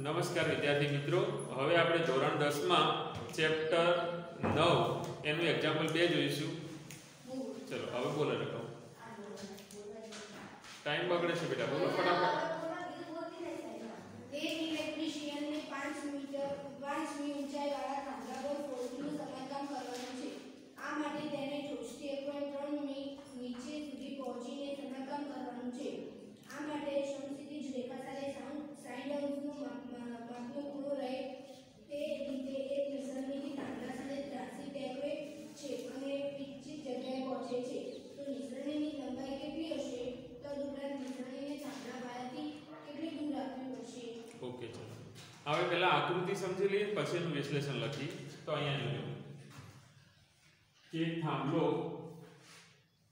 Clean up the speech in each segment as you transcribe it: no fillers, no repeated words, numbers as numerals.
નમસ્કાર વિદ્યાર્થી મિત્રો, હવે આપણે ધોરણ 10 માં ચેપ્ટર 9 એનું એક્ઝામ્પલ 2 જોઈશું. ચલો હવે બોલો રકમ. ટાઈમ બગડે છે બેટા, બોલો ફટાફટ. એક ઇલેક્ટ્રિશિયનને 5 મીટરની ઊંચાઈવાળા થાંભલા પર ફોલ્ટનું સમારકામ કરવાનું છે. આ માટે તેને ટોચથી 1.3 નીચે સુધી પહોંચીને સમારકામ કરવાનું છે. આ માટે સમક્ષિતિજ રેખા સાથે 60 અંશનું માપનો ખૂણો રહે તે રીતે એક નિસરણીથી થાંભલા સાથે ત્રાસી ટેકવે છે અને ઇચ્છિત જગ્યાએ પહોંચે છે. તો નિસરણીની લંબાઈ કેટલી હશે? તદુપરાંત નિસરણીને થાંભલા પાયાથી કેટલી દૂર રાખવી પડશે? ઓકે, ચલો હવે પહેલા આકૃતિ સમજી લઈએ, પછી એનું વિશ્લેષણ લખી. તો અહીંયા જોજો કે થાંભલો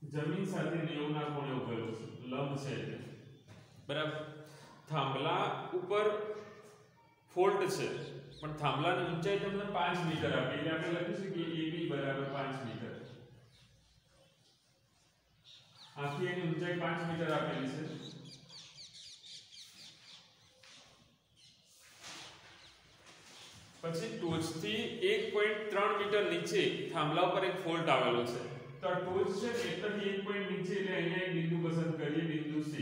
જમીન સાથે 90 ના ખૂણે ઉભેલો છે, લંબ છે એટલે બરાબર. થાંભલા ઉપર ફોલ્ટ છે, પણ થાંભલાની ઊંચાઈ તમને 5 મીટર આપી, એટલે આપણે લખીશું કે AB બરાબર 5 મીટર. આથી એની ઊંચાઈ 5 મીટર આપેલી છે. પછી ટોચથી 1.3 મીટર નીચે થાંભલા ઉપર એક ફોલ્ટ આવેલો છે. તો આ ટોચ છે એટલેથી 1 પોઈન્ટ નીચે, એટલે અહીંયા એક બિંદુ પસંદ કરીએ, બિંદુ C.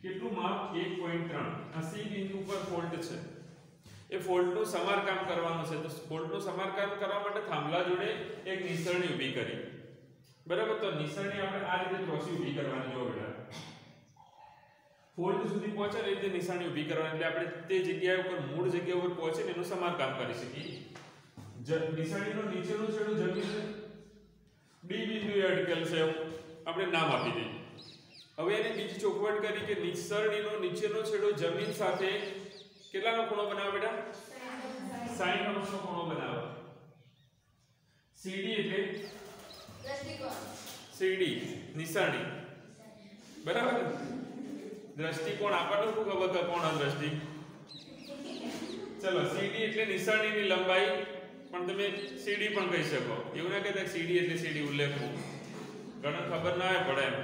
કેટલું માપ? 1.3. આ C બિંદુ પર ફોલ્ટ છે, એ ફોલ્ટનું સમારકામ કરવાનું છે. તો ફોલ્ટનું સમારકામ કરવા માટે થાંભલા જોડે એક નિસરણી ઊભી કરી, બરાબર. તો નિસરણી આપણે આ રીતે ત્રોસી ઊભી કરવાની. જો બેટા ફોલ્ટ સુધી પહોંચે એ રીતે નિસરણી ઊભી કરવાની, એટલે આપણે તે જગ્યા ઉપર મૂળ જગ્યા ઉપર પહોંચે ને એનું સમારકામ કરી શકીએ. નિસરણીનો નીચેનો છેડો જમીન B બિંદુએ અટકેલ છે, આપણે નામ આપી દઈએ. હવે એને બીજી ચોખવટ કરી કે નિસરણીનો નીચેનો છેડો જમીન સાથે કેટલાનો ખૂણો બનાવે બેટા? 60 અંશનો ખૂણો બનાવે. CD એટલે દ્રષ્ટિકોણ. CD નિસરણી, બરાબર. દ્રષ્ટિકોણ આપણને શું ખબર કે કોણ દ્રષ્ટિ? ચલો CD એટલે નિસરણીની લંબાઈ, પણ તમે CD પણ કહી શકો. એવું ના કહેતા CD એટલે CD ઉલ્લેખ. ઘણા ખબર ના પડે એમ.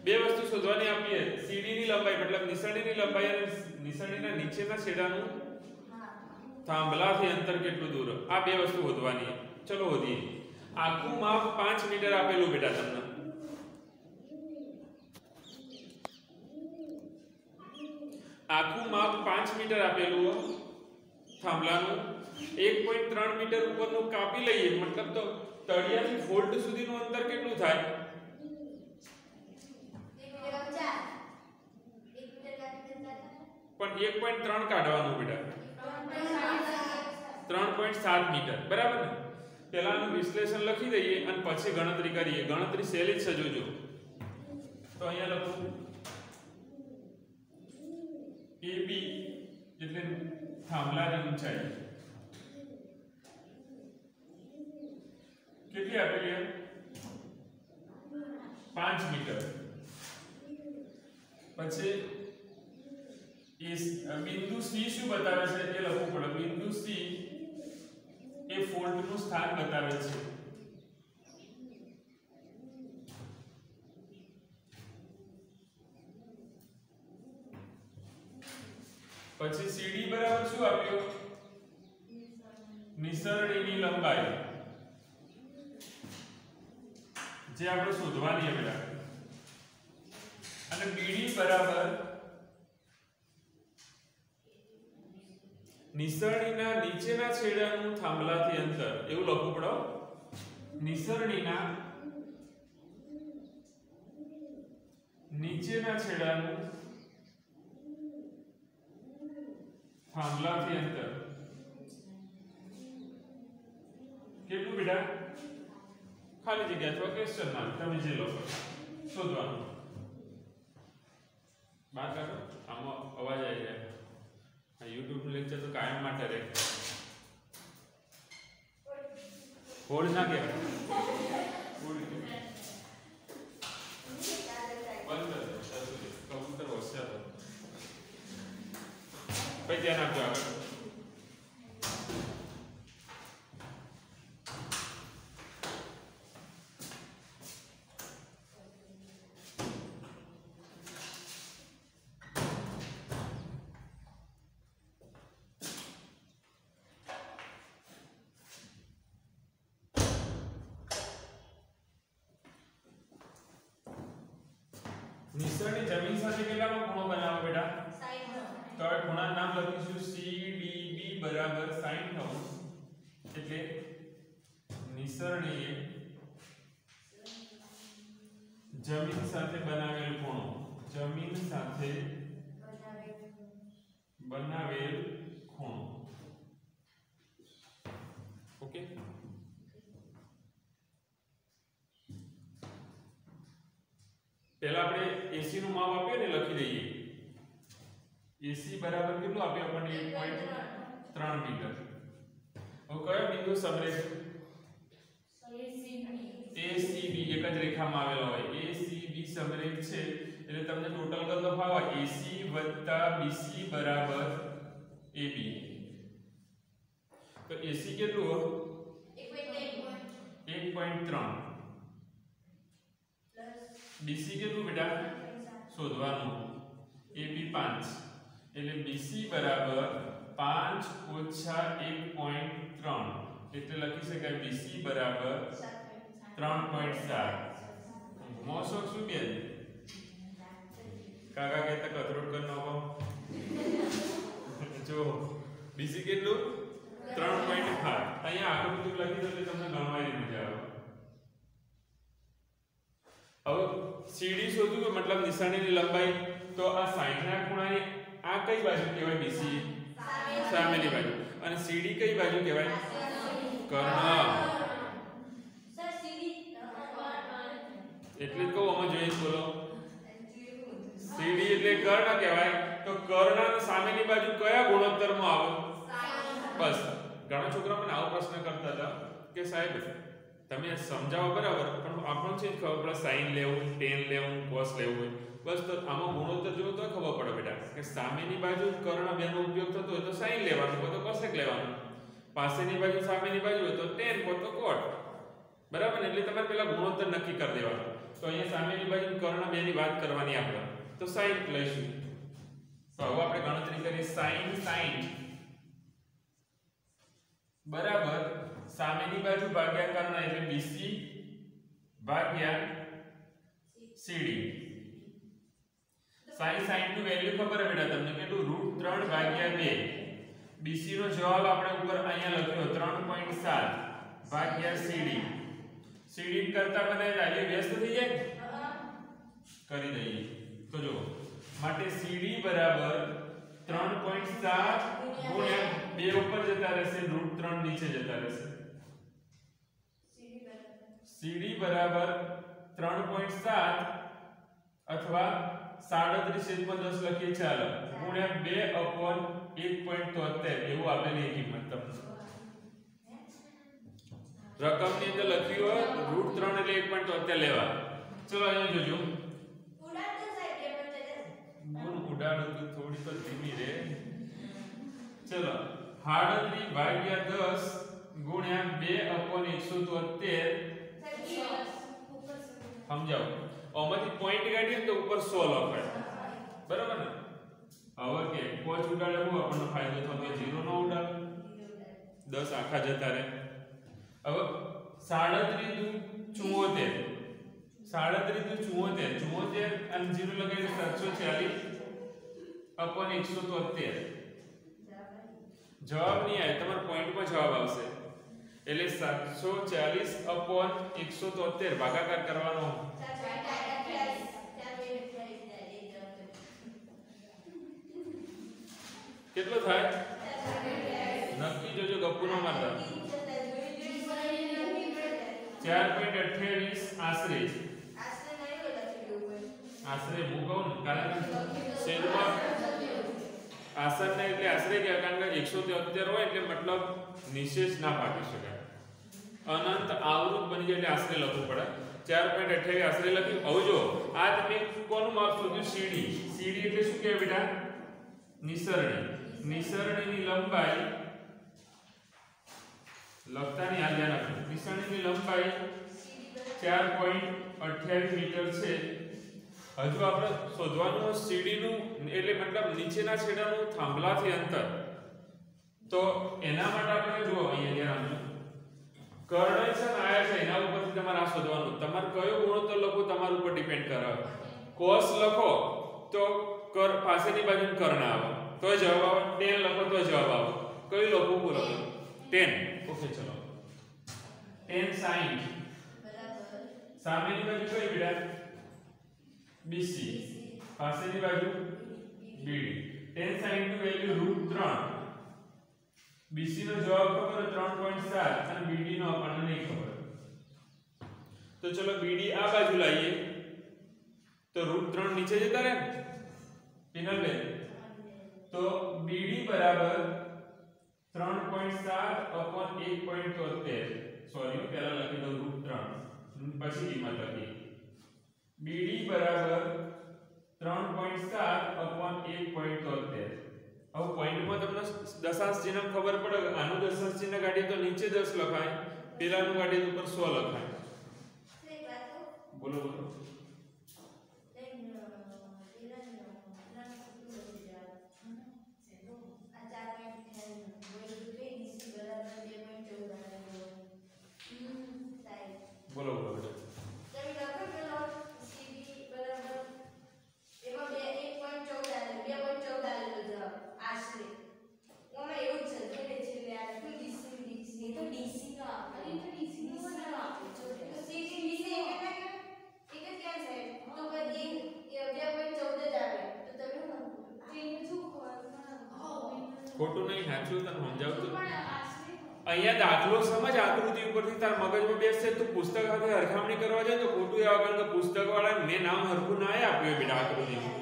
બે વસ્તુ શોધવાની આપીએ, CD ની લંબાઈ મતલબ નિસરણીની લંબાઈ અને નિસરણીના નીચેના છેડાનું થાંભલાથી અંતર કેટલું દૂર, આ બે વસ્તુ શોધવાની. ચલો શોધીએ. આખું માપ 5 મીટર આપેલું બેટા તમને. આખું માપ 5 મીટર આપેલું થાંભલાનું. 1.3 મીટર ઉપરનું કાપી લઈએ, મતલબ તો તળિયાથી ફોલ્ટ સુધીનું અંતર કેટલું થાય? પણ 1.3 કાઢવાનું બેટા, 3.7 મીટર, બરાબર ને. પહેલાનું વિશ્લેષણ લખી દઈએ અને પછી ગણતરી કરીએ. ગણતરી સહેલી જ છે, જોજો. તો અહીંયા લખું AB એટલે થાંભલાની ઊંચાઈ કેટલી આપેલી? 5 મીટર. પછી બિંદુ C શું બતાવે છે એ લખવું પડે. બિંદુ C એ ફોલ્ટનું સ્થાન બતાવે છે. પછી CD બરાબર શું આપ્યું? નિસરણીની લંબાઈ, જે આપણે શોધવાની છે બેટા. અને BD બરાબર નિસરણીના નીચેના છેડાનું થાંભલાથી અંતર, એવું લખવું પડે. નિસરણીના નીચેના છેડાનું થાંભલાથી અંતર કેટલું બેટા? ખાલી જગ્યા અથવા ક્વેશ્ચન માર્ક, તમે જે લખો શોધવાનું. બાર કાઢો, આમાં અવાજ આવી જાય. YouTube નું લેક્ચર તો કાયમ માટે રહે. હોડ ના કહેવાય, કબૂતર હોશિયાર. પછી ધ્યાન આપજો આગળ. નિસરણી જમીન સાથે કેટલાનો ખૂણો બનાવો બેટા? 60 તો આ ખૂણાનું નામ લખીશું CDB બરાબર 60°. એટલે નિસરણીએ જમીન સાથે બનાવેલ ખૂણો, જમીન સાથે બનાવેલ ખૂણો. ઓકે, પહેલા આપણે AC નું માપ આપ્યું ને લખી દઈએ. AC બરાબર કેટલું આપ્યું આપણને? 1.3 મીટર. હવે કયો બિંદુ સમરેખ? ACB એક જ રેખામાં આવેલો હોય. ACB સમરેખ છે એટલે તમને ટોટલ કરતો ફાવે AC BC બરાબર AB. તો AC કેટલું હોય? 1.3. BC કેટલું બેટા? શોધવાનું. AB 5 એટલે BC બરાબર 5 ઓછા 1.3 એટલે લખી શકાય BC બરાબર 3.7. મોસો શું બેન? કાકા કહેતા કથરોટ કર નાખો. જો BC કેટલું? 3.8. અહીંયા આગળ બધું લખી દો એટલે તમને ગણવાની મજા આવે. હવે CD શોધવું મતલબ નિશાનીની લંબાઈ. તો આ 60 ના ખૂણાની આ કઈ બાજુ કહેવાય? BC સામેની બાજુ. અને CD કઈ બાજુ કહેવાય? કર્ણ. એટલે જ કહું આમાં જોઈ બોલો. CD એટલે કર્ણ કહેવાય. તો કર્ણ સામેની બાજુ કયા ગુણોત્તરમાં આવે? બસ ઘણા છોકરા મને આવો પ્રશ્ન કરતા હતા કે સાહેબ તમે સમજાવો બરાબર પણ આપણને છે ખબર પડે sin લેવું, tan લેવું, cos લેવું. બસ તો આમાં ગુણોત્તર જોવો તો ખબર પડે બેટા કે સામેની બાજુ કર્ણ બેનો ઉપયોગ થતો હોય તો sin લેવાનું હોય તો cosec લેવાનું, પાસેની બાજુ સામેની બાજુ હોય તો tan કો તો cot. બરાબર ને? એટલે તમારે પહેલા ગુણોત્તર નક્કી કરી દેવાનો. તો અહીંયા સામેની બાજુ કર્ણ બેની વાત કરવાની આપણે તો sin લઈશું. તો હવે આપણે ગણતરી કરીએ. sin 60 બરાબર સામેની બાજુ ભાગ્યા કર્ણ એટલે BC ભાગ્યા CD. sin 60 નું વેલ્યુ ખબર છે બેટા તમને કેટલું? √3/2. BC નો જવાબ આપણે ઉપર અહીંયા લખ્યો 3.7 ભાગ્યા CD. CD કરતા બનાય આજે વ્યસ્ત થઈ જાય કરી દઈએ. તો જો માટે CD બરાબર 3.7 ગુણ્યા 2 ઉપર જતા રહેશે, √3 નીચે જતા રહેશે. CD બરાબર 3.7 અથવા 37/10 લખીએ ચાલો ગુણ્યા 2/1.73 એવું આપેલી કિંમત તમને રકમની અંદર લખ્યું હોય √3 એટલે 1.73 લેવા. ચલો અહીંયા જોજો. ઉડાડો તો થોડી તો ધીમી રે. ચલો 37/10 ગુણ્યા 2/173 સમજાવો. આમાંથી પોઈન્ટ કાઢીએ તો ઉપર 100 લખાય. બરાબર ને? હવે કે કોચ ઉડાડે હું આપણને ફાયદો થતો 0 નો ઉડાડે 10 આખા જતા રહે. હવે 37 અને 0 લગાવીને 740/173 જવાબ નહીં આવે તમારા પોઈન્ટમાં જવાબ આવશે. એટલે 740/173 ભાગાકાર કરવાનો. કેટલો થાય? નક્કી જોજો ગપ્પુ ન મારતા. 4.28 આશરે. આશરે હું કહું ને કારણ કે છેદમાં આશરે એટલે આશરે કે કારણ કે 173 હોય એટલે મતલબ નિશેષ ના ભાગી શકાય. અનંત આવૃત બની જાય એટલે આશરે લખવું પડે. 4.28 આશરે લખ્યું. હવે જો આ તમે કોનું માપ શોધ્યું? CD. CD એટલે શું કહેવાય બેટા? નિસરણી. નિસરણીની લંબાઈ લખતાની આ ધ્યાન આપજો. નિસરણીની લંબાઈ 4.28 મીટર છે. હજુ આપણે શોધવાનું CD નું એટલે મતલબ નીચેના છેડાનું થાંભલાથી અંતર. તો એના માટે આપણે જુઓ અહીંયા ધ્યાન આપજો. કર્ણ છે ને આયા છે એના ઉપરથી તમારે આ શોધવાનું. તમારે કયો ગુણોત્તર લખો તમારા ઉપર ડિપેન્ડ કરે. cos લખો તો કર પાસેની બાજુ કર્ણ આવે તો જવાબ આવે, tan લખો તો જવાબ આવે. કઈ લખો બોલો? tan. ઓકે ચલો. tan sin બરાબર સામેની બાજુ કઈ બેટા? BC. પાસેની બાજુ BD. tan sin ની વેલ્યુ √3. BC નો જવાબ ખબર 3.7 અને BD નો આપણને નહીં ખબર. તો ચલો BD આ બાજુ લાવીએ તો √3 નીચે જતા રહે ને પિનલ બેન. તો BD બરાબર 3.7/1.73. સોરી પહેલા લખી દઉં √3 પછી કિંમત લખી. BD બરાબર 3.7/1.73. હવે પોઈન્ટમાં તમને દશાંશ ચિહ્ન ખબર પડે. આનું દશાંશ ચિહ્ન કાઢીએ તો નીચે 10 લખાય, પેલાનું કાઢીએ તો ઉપર 100 લખાય. બોલો બોલો. બોલો બોલો બેટા. ખોટું નહીં, સાચું તને સમજાવતું. અહીંયા દાખલો સમજ આકૃતિ ઉપરથી તાર મગજમાં બેસશે. તું પુસ્તક સાથે હરખામણી કરવા જાય તો ખોટું એ આવે કે પુસ્તક વાળા મેં નામ હરખું ના આપ્યું બેટા આકૃતિનું.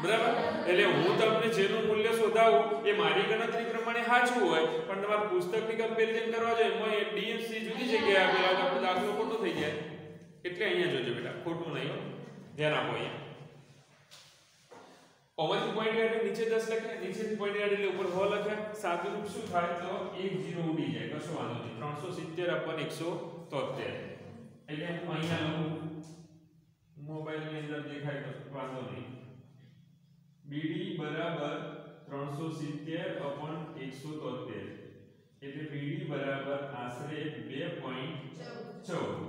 બરાબર? એટલે હું તમને જેનું મૂલ્ય શોધાવું એ મારી ગણતરી પ્રમાણે સાચું હોય, પણ તમારે પુસ્તકની કમ્પેરિઝન કરવા જાય એમાં એ DMC જુદી જગ્યાએ આપેલા તો આપણો દાખલો ખોટો થઈ જાય. એટલે અહીંયા જોજો બેટા, ખોટું નહીં હો, ધ્યાન આપો. અહીંયા ઓમાંથી પોઈન્ટ કાઢી નીચે 10 લખે, નીચેથી પોઈન્ટ કાઢી એટલે ઉપર 100 લખે. સાદું રૂપ શું થાય તો 1 0 ઉડી જાય, કશો વાંધો નહીં. 370/173. એટલે હું અહીંયા લખું, મોબાઈલની અંદર દેખાય તો વાંધો નહીં. BD બરાબર 370/173. એટલે BD બરાબર આશરે 2.14.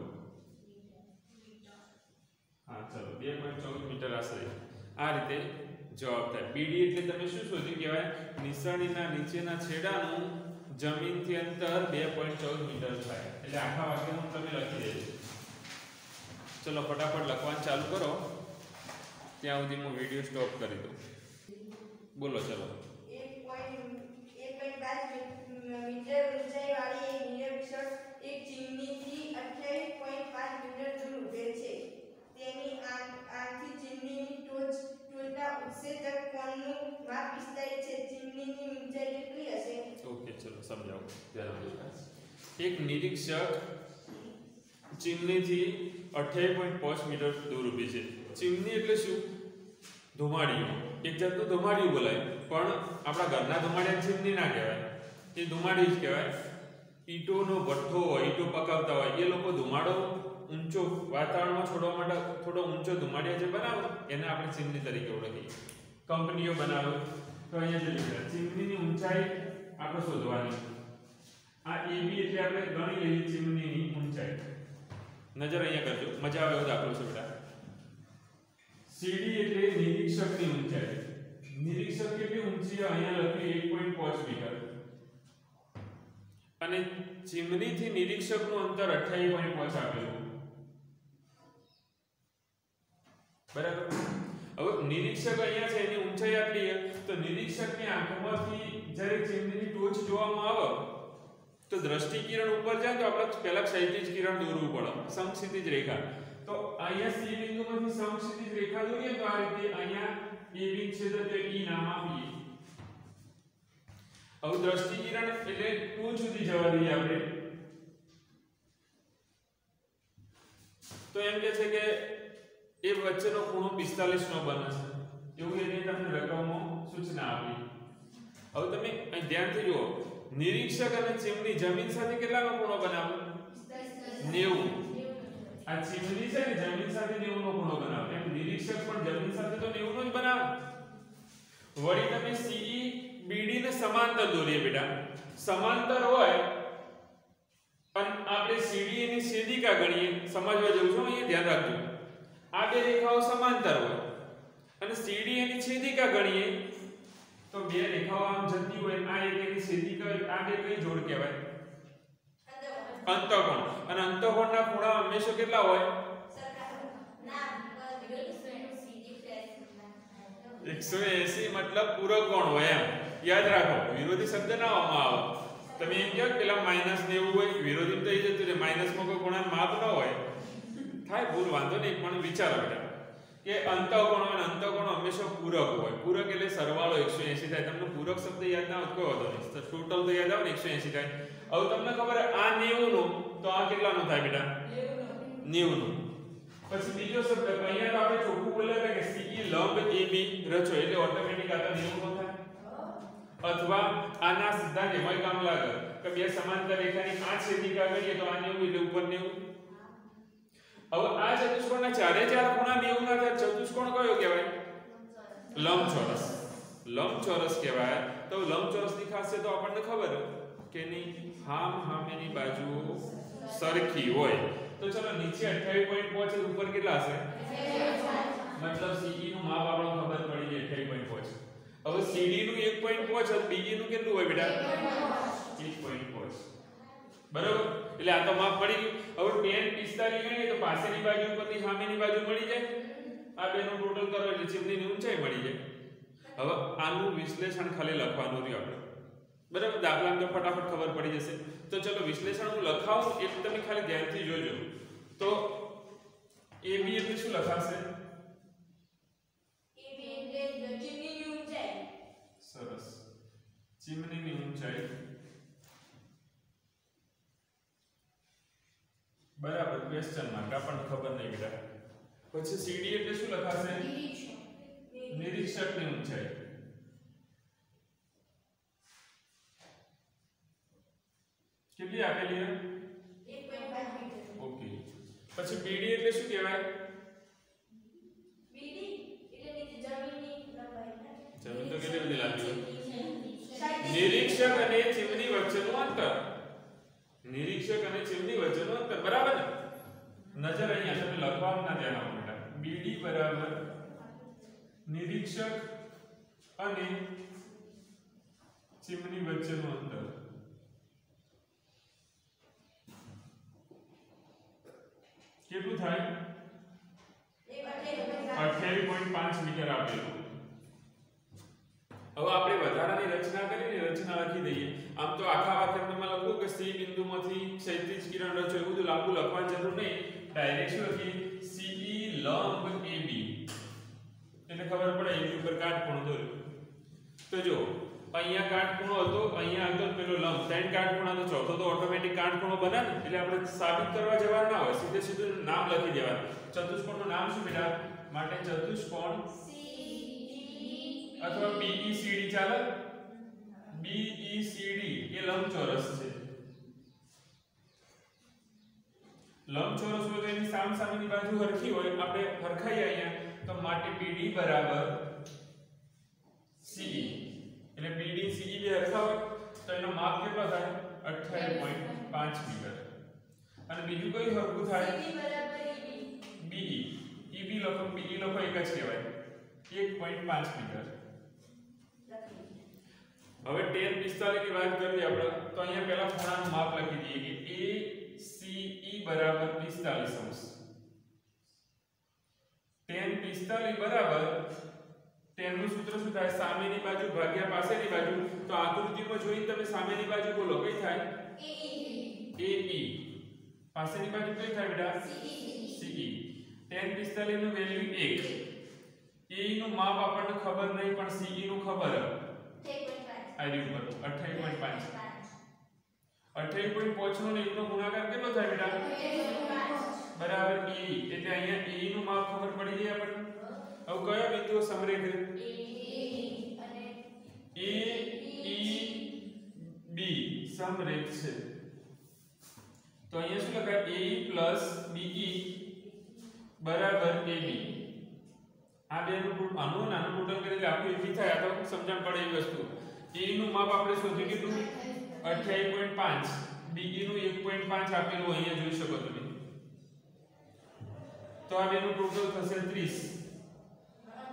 હા ચલો 2.14 મીટર આશરે. આ રીતે જવાબ થાય. BD એટલે તમે શું શોધી કહેવાય? નિશાનીના નીચેના છેડાનું જમીનથી અંતર 2.14 મીટર થાય. એટલે આખા વાક્યનું તમે લખી દેજો. ચલો ફટાફટ લખવાનું ચાલુ કરો, ત્યાં સુધી હું વિડિયો સ્ટોપ કરી દઉં. બોલો ચલો. 1.5 મીટર ઊંચાઈ વાળી એક નિરીક્ષક એક ચીમનીથી 28.5 મીટર દૂર ઊભેલ છે. તેની આંખથી ચીમનીની ટોચના ઉત્સેચક કોણનું માપ 45 છે. ચીમનીની ઊંચાઈ કેટલી હશે? ઓકે ચલો સમજાવો. એક નિરીક્ષક ચીમનીથી 28.5 મીટર દૂર ઊભી છે. ચીમની એટલે શું? ધુમાડીઓ. એક જાતનું ધુમાડીયું બોલાય, પણ આપણા ઘરના ધુમાડિયા ચીમની ના કહેવાય, એ ધુમાડી જ કહેવાય. ઈંટોનો ભઠ્ઠો હોય, ઈંટો પકાવતા હોય, એ લોકો ધુમાડો ઊંચો વાતાવરણમાં છોડવા માટે થોડો ઊંચો ધુમાડિયા જે બનાવે એને આપણે ચીમની તરીકે ઓળખીએ. કંપનીઓ બનાવે તો અહીંયા જોઈએ ચીમનીની ઊંચાઈ આપણે શોધવાની. આ AB એટલે આપણે ગણી લઈએ ચીમનીની ઊંચાઈ. નજર અહીંયા કરજો, મજા આવે એવો દાખલો છે બેટા. CD એટલે નિરીક્ષકની ઊંચાઈ. નિરીક્ષક કેટલી ઊંચી? અહીંયા લખ્યું 1.5 મીટર. અને ચીમનીથી નિરીક્ષકનું અંતર 28.5 આપેલું. બરાબર? હવે નિરીક્ષક અહીંયા છે, એની ઊંચાઈ આટલી છે, તો નિરીક્ષકની આંખમાંથી જ્યારે ચીમનીની ટોચ જોવામાં આવે તો દ્રષ્ટિ કિરણ ઉપર જાય તો આપણે પહેલા ક્ષૈતિજ કિરણ દોરવું પડે, સમક્ષિતિજ રેખા. તો અહીંયા C બિંદુમાંથી સમક્ષિતિજ રેખા દોરીએ તો આ રીતે અહીંયા A બિંદુ છે તો E નામ આપીએ. હવે દ્રષ્ટિ કિરણ એટલે ટોચ સુધી જવા દઈએ આપણે. તો એમ કહે છે કે એ વચ્ચેનો ખૂણો 45 નો બને છે, એવું એની તમને રકમમાં સૂચના આપી. હવે તમે અહીં ધ્યાનથી જુઓ, નિરીક્ષક અને ચીમની જમીન સાથે કેટલાનો ખૂણો બનાવે? 90. આ ચીમની છે ને જમીન સાથે 90 નો ખૂણો બનાવે. એમ નિરીક્ષક પણ જમીન સાથે તો 90 નો જ બનાવે. વળી તમે CE BD ને સમાંતર દોરીએ બેટા. સમાંતર હોય અને આપણે CD ની છેદિકા ગણીએ, સમજવા જેવું છે, અહીંયા ધ્યાન રાખજો. આ બે રેખાઓ સમાંતર હોય અને CD એની છેદિકા ગણીએ તો બે રેખાઓ આમ જતી હોય આ એક એની છેદિકા આ બે કઈ જોડ કહેવાય અંતઃકોણ અને અંતઃકોણના ખૂણા હંમેશા કેટલા હોય 180 મતલબ પૂરક કોણ હોય એમ યાદ રાખો વિરોધી શબ્દ ના આવવામાં આવે તમે એમ કહો પેલા -90 હોય વિરોધી તો એ જતું રહે માઈનસમાં કોઈ ખૂણાનું માપ ન હોય થાય ભૂલ વાંધો નહીં પણ વિચારો બેટા કે અંતઃકોણ અને અંતઃકોણ હંમેશા પૂરક હોય પૂરક એટલે સરવાળો 180 થાય તમને પૂરક શબ્દ યાદ ના હોય કોઈ વાંધો નહીં ટોટલ તો યાદ આવે ને 180 થાય હવે તમને ખબર આ 90 નું તો આ કેટલાનું થાય બેટા 90 નું પછી બીજો શબ્દ અહીંયા તો આપણે ચોખ્ખું બોલ્યા હતા કે CE લંબ AB રચો એટલે ઓટોમેટિક આ તો 90 નો થાય અથવા આના સિદ્ધાંત એમાંય કામ લાગે કે બે સમાંતર રેખાની આ છેદિકા કરીએ તો આ 90 એટલે ઉપર 90 હવે આ ચતુષ્કોણના ચારે ચાર ખૂણા 90 ના થાય ચતુષ્કોણ કયો કહેવાય લંબચોરસ લંબચોરસ કહેવાય તો લંબચોરસની ખાસિયત તો આપણને ખબર કે નહીં હામેની બાજુઓ સરખી હોય તો ચલો નીચે 28.5 ઉપર કેટલા હશે મતલબ CE નું માપ આપણને ખબર પડી જાય 28.5 હવે CD નું 1.5 અને BE નું કેટલું હોય બેટા 1.5 બરાબર એટલે આ તો માપ પડી ગયું હવે tan 45 ગણીએ તો પાછળની બાજુ ઉપરથી સામેની બાજુ મળી જાય આ બેનું ટોટલ કરો એટલે ચીમનીની ઊંચાઈ મળી જાય હવે આનું વિશ્લેષણ ખાલી લખવાનું રહ્યું આપણે બરાબર દાખલામાં તો ફટાફટ ખબર પડી જશે તો ચલો વિશ્લેષણ હું લખાવું એક તમે ખાલી ધ્યાનથી જોજો તો AB એટલે શું લખાશે AB એટલે ચીમનીની ઊંચાઈ સરસ ચીમનીની ઊંચાઈ બરાબર ક્વેશ્ચન માર્ક આપણને ખબર નહીં બેટા પછી CD એટલે શું લખાશે નિરીક્ષકની ઊંચાઈ કેટલી આપેલી છે 1.5 મીટર ઓકે પછી BD એટલે શું કહેવાય BD એટલે નીચે જમીનની લંબાઈ જમીન તો કેટલી બધી લાંબી નિરીક્ષક અને ચીમની વચ્ચેનું અંતર નિરીક્ષક અને ચીમની વચ્ચેનું અંતર બરાબર ને નજર અહીંયા તમે લખવાનું ના ધ્યાન આપો બેટા BD બરાબર નિરીક્ષક અને ચીમની વચ્ચેનું અંતર કેટલું થાય 28.5 મીટર આપેલું હવે આપણે વધારાની રચના કરીને રચના લખી દઈએ આમ તો આખા વાક્યમાં લખું કે C બિંદુમાંથી ક્ષૈતિજ કિરણ રચો એવું બધું લાંબુ લખવાની જરૂર નહીં ડાયરેક્ટ શું લખીએ CE લંબ AB એટલે ખબર પડે AB ઉપર કાટખૂણો દોર્યો તો જો અહીંયા કાટખૂણો હતો અહીંયા હતો પેલો લંબ ત્રણ કાટખૂણા તો ચોથો તો ઓટોમેટિક કાટખૂણો બને ને એટલે આપણે સાબિત કરવા જવાનું ના હોય સીધે સીધું નામ લખી દેવાનું ચતુષ્કોણનું નામ શું બેટા માટે ચતુષ્કોણ અથવા BECD ચાલે BECD એ લંબચોરસ છે લંબચોરસ હોય તો એની સામસામેની બાજુ હરખી હોય આપણે હરખાઈ અહીંયા તો માટે BD બરાબર CE એટલે BD CE બે હરખા હોય તો એનો માપ કેટલો થાય 28.5 મીટર અને બીજું કયું હરખું થાય CE બરાબર BE EB લખો BE લખો એક જ કહેવાય 1.5 મીટર હવે tan 45 ની વાત કરીએ આપણે તો અહીંયા પહેલા ખૂણાનું માપ લખી દઈએ કે ACE બરાબર 45 અંશ tan 45 બરાબર tan નું સૂત્ર શું થાય સામેની બાજુ ભાગ્યા પાછળની બાજુ તો આકૃતિમાં જોઈને તમે સામેની બાજુ બોલો કઈ થાય AE પાછળની બાજુ કઈ થાય બેટા CE tan 45 નું વેલ્યુ 1 AE નું માપ આપણને ખબર નહીં પણ CE નું ખબર આઈ ઉપર 28.5 28.5 નો 1 નો ગુણાકાર કેટલો થાય બેટા બરાબર E એટલે અહીંયા E નું માપ ખબર પડી જાય આપણને હવે કયો બિંદુઓ સમરેખ અને A E B સમરેખ છે તો અહીંયા શું લખાય AE BE બરાબર AB આ બે નું આનું નાનું ટોટલ કરીને આખું એકી થાય તો સમજણ પડે એ વસ્તુ A નું માપ આપણે શોધી લીધું 28.5 BE નું 1.5 આપેલું અહીંયા જોઈ શકો તમે તો આ બેનું ટોટલ થશે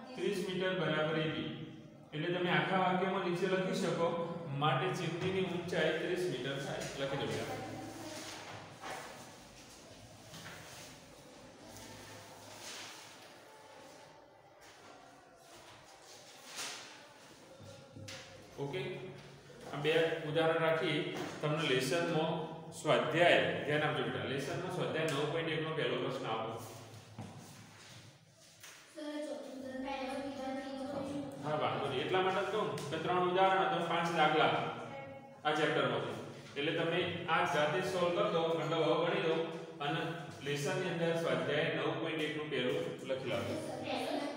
30 મીટર બરાબર AB એટલે તમે આખા વાક્યમાં નીચે લખી શકો માટે ચીમનીની ઊંચાઈ 30 મીટર થાય લખી દો બેટા ઓકે આ બે ઉદાહરણ રાખી તમને લેસનમાં સ્વાધ્યાય ધ્યાન આપજો બેટા લેસનમાં સ્વાધ્યાય 9.1 નો પહેલો પ્રશ્ન આપો હા વાંધો નહીં એટલા માટે જ કહું કે 3 ઉદાહરણ તો 5 દાખલા આ ચેપ્ટરમાંથી એટલે તમે આ જાતે સોલ્વ કરી દો મતલબ હવે ગણી દો અને લેસનની અંદર સ્વાધ્યાય 9.1 નું પહેલું લખી લાવો